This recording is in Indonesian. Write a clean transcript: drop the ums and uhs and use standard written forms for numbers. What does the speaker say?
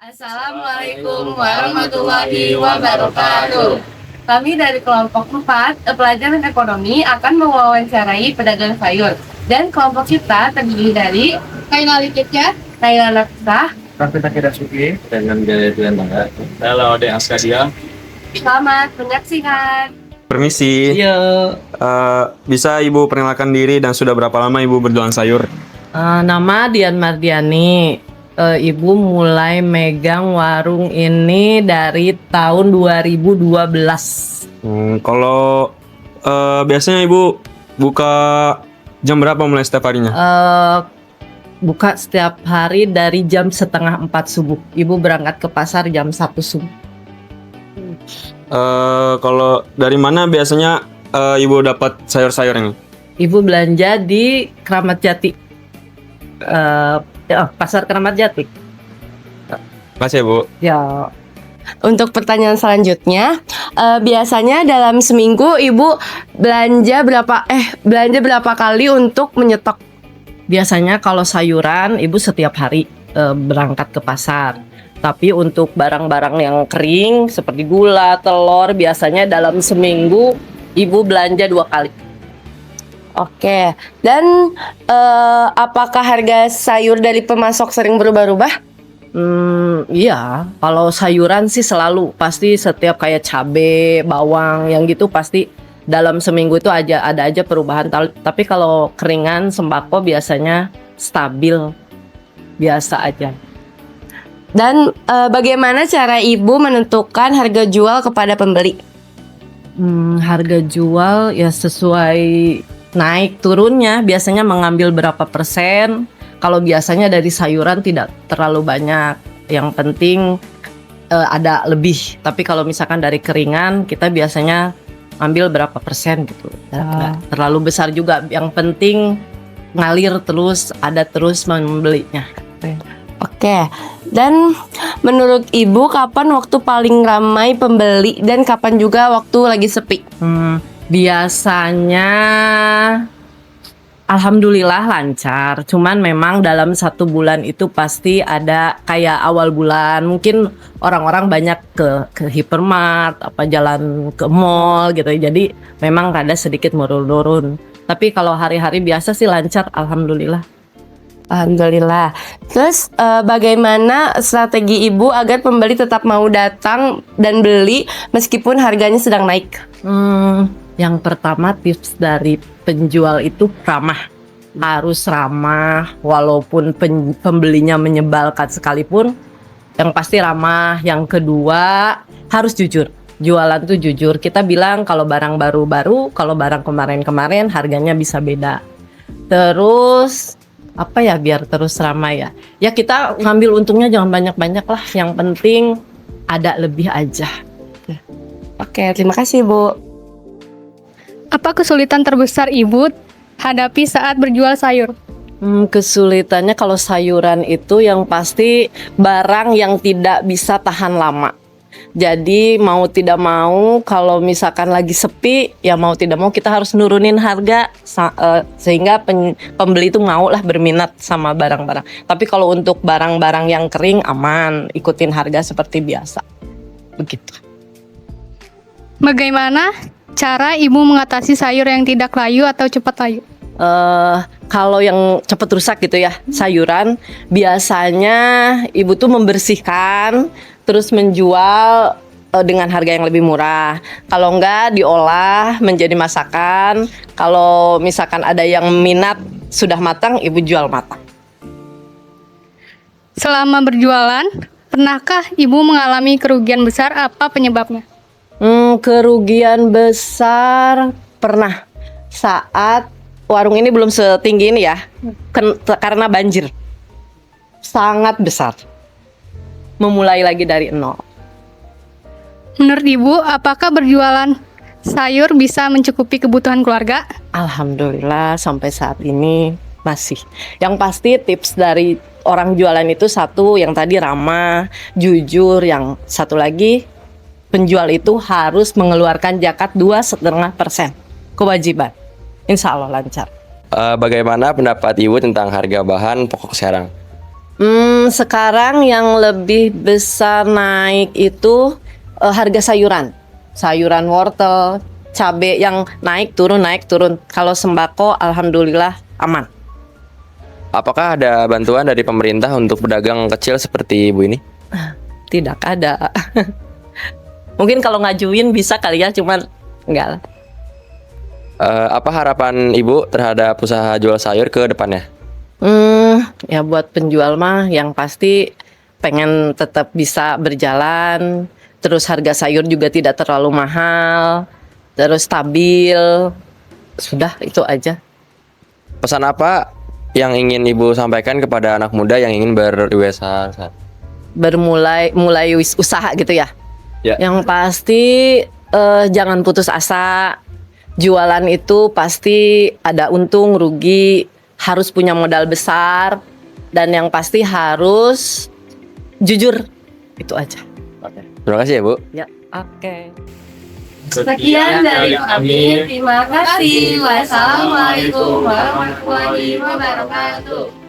Assalamualaikum warahmatullahi wabarakatuh. Kami dari kelompok 4, pelajaran ekonomi akan mewawancarai pedagang sayur. Dan kelompok kita terdiri dari Kainali Kitya, Naila Nafsah, Raffi Dasuki, dengan Gaya Tangga. Saya Laude Askadia. Selamat menyaksikan. Permisi. Iya. Bisa Ibu perkenalkan diri dan sudah berapa lama Ibu berjualan sayur? Nama Dian Mardiani. Ibu mulai megang warung ini dari tahun 2012. Kalau biasanya Ibu buka jam berapa mulai setiap harinya? Buka setiap hari dari jam 3:30 subuh. Ibu berangkat ke pasar jam 1 subuh. Kalau dari mana biasanya Ibu dapat sayur-sayur ini? Ibu belanja di Keramat Jati. Pasar Keramat Jati. Makasih ya Bu. Ya. Untuk pertanyaan selanjutnya, biasanya dalam seminggu Ibu belanja berapa kali untuk menyetok? Biasanya kalau sayuran Ibu setiap hari berangkat ke pasar. Tapi untuk barang-barang yang kering seperti gula, telur, biasanya dalam seminggu Ibu belanja 2 kali. Oke, dan apakah harga sayur dari pemasok sering berubah-ubah? Iya, kalau sayuran sih selalu pasti setiap kayak cabe, bawang yang gitu pasti dalam seminggu itu ada aja perubahan. Tapi kalau keringan, sembako biasanya stabil, biasa aja. Dan bagaimana cara Ibu menentukan harga jual kepada pembeli? Harga jual ya sesuai naik turunnya, biasanya mengambil berapa persen. Kalau biasanya dari sayuran tidak terlalu banyak, yang penting ada lebih. Tapi kalau misalkan dari keringan, kita biasanya ambil berapa persen gitu. Nggak terlalu besar juga, yang penting ngalir terus, ada terus membelinya. Oke, dan menurut Ibu kapan waktu paling ramai pembeli dan kapan juga waktu lagi sepi? Biasanya alhamdulillah lancar. Cuman memang dalam 1 bulan itu pasti ada kayak awal bulan mungkin orang-orang banyak ke hypermart, jalan ke mall gitu. Jadi memang rada sedikit menurun. Tapi kalau hari-hari biasa sih lancar, alhamdulillah. Alhamdulillah. Terus bagaimana strategi Ibu agar pembeli tetap mau datang dan beli meskipun harganya sedang naik? Yang pertama, tips dari penjual itu ramah. Harus ramah, walaupun pembelinya menyebalkan sekalipun, yang pasti ramah. Yang kedua, harus jujur. Jualan tuh jujur. Kita bilang kalau barang baru-baru, kalau barang kemarin-kemarin harganya bisa beda. Terus biar terus ramai ya. Ya kita ngambil untungnya jangan banyak-banyak lah. Yang penting ada lebih aja. Oke, terima kasih Bu. Apa kesulitan terbesar Ibu hadapi saat berjual sayur? Kesulitannya kalau sayuran itu yang pasti barang yang tidak bisa tahan lama. Jadi mau tidak mau kalau misalkan lagi sepi, ya mau tidak mau kita harus nurunin harga sehingga pembeli itu mau lah berminat sama barang-barang. Tapi kalau untuk barang-barang yang kering aman, ikutin harga seperti biasa. Begitu. Bagaimana cara Ibu mengatasi sayur yang tidak layu atau cepat layu? Kalau yang cepat rusak gitu ya, sayuran biasanya Ibu tuh membersihkan terus menjual dengan harga yang lebih murah. Kalau enggak diolah menjadi masakan. Kalau misalkan ada yang minat sudah matang, Ibu jual matang. Selama berjualan, pernahkah Ibu mengalami kerugian besar? Apa penyebabnya? Kerugian besar pernah saat warung ini belum setinggi ini ya, karena banjir sangat besar. Memulai lagi dari nol. Menurut Ibu, apakah berjualan sayur bisa mencukupi kebutuhan keluarga? Alhamdulillah sampai saat ini masih. Yang pasti tips dari orang jualan itu satu, yang tadi ramah, jujur. Yang satu lagi, penjual itu harus mengeluarkan zakat 2,5% kewajiban. Insya Allah lancar. Bagaimana pendapat Ibu tentang harga bahan pokok sekarang? Sekarang yang lebih besar naik itu harga sayuran. Sayuran wortel, cabai yang naik turun. Kalau sembako alhamdulillah aman. Apakah ada bantuan dari pemerintah untuk pedagang kecil seperti Ibu ini? Tidak ada. Mungkin kalau ngajuin bisa kali ya, cuman enggak lah. Apa harapan Ibu terhadap usaha jual sayur ke depannya? Ya buat penjual mah yang pasti pengen tetap bisa berjalan, terus harga sayur juga tidak terlalu mahal, terus stabil. Sudah itu aja. Pesan apa yang ingin Ibu sampaikan kepada anak muda yang ingin berwirausaha? Mulai usaha gitu ya. Ya. Yang pasti jangan putus asa. Jualan itu pasti ada untung rugi, harus punya modal besar, dan yang pasti harus jujur. Itu aja. Oke. Terima kasih ya Bu. Ya, oke. Sekian dari kami. Terima kasih. Wassalamualaikum warahmatullahi wabarakatuh.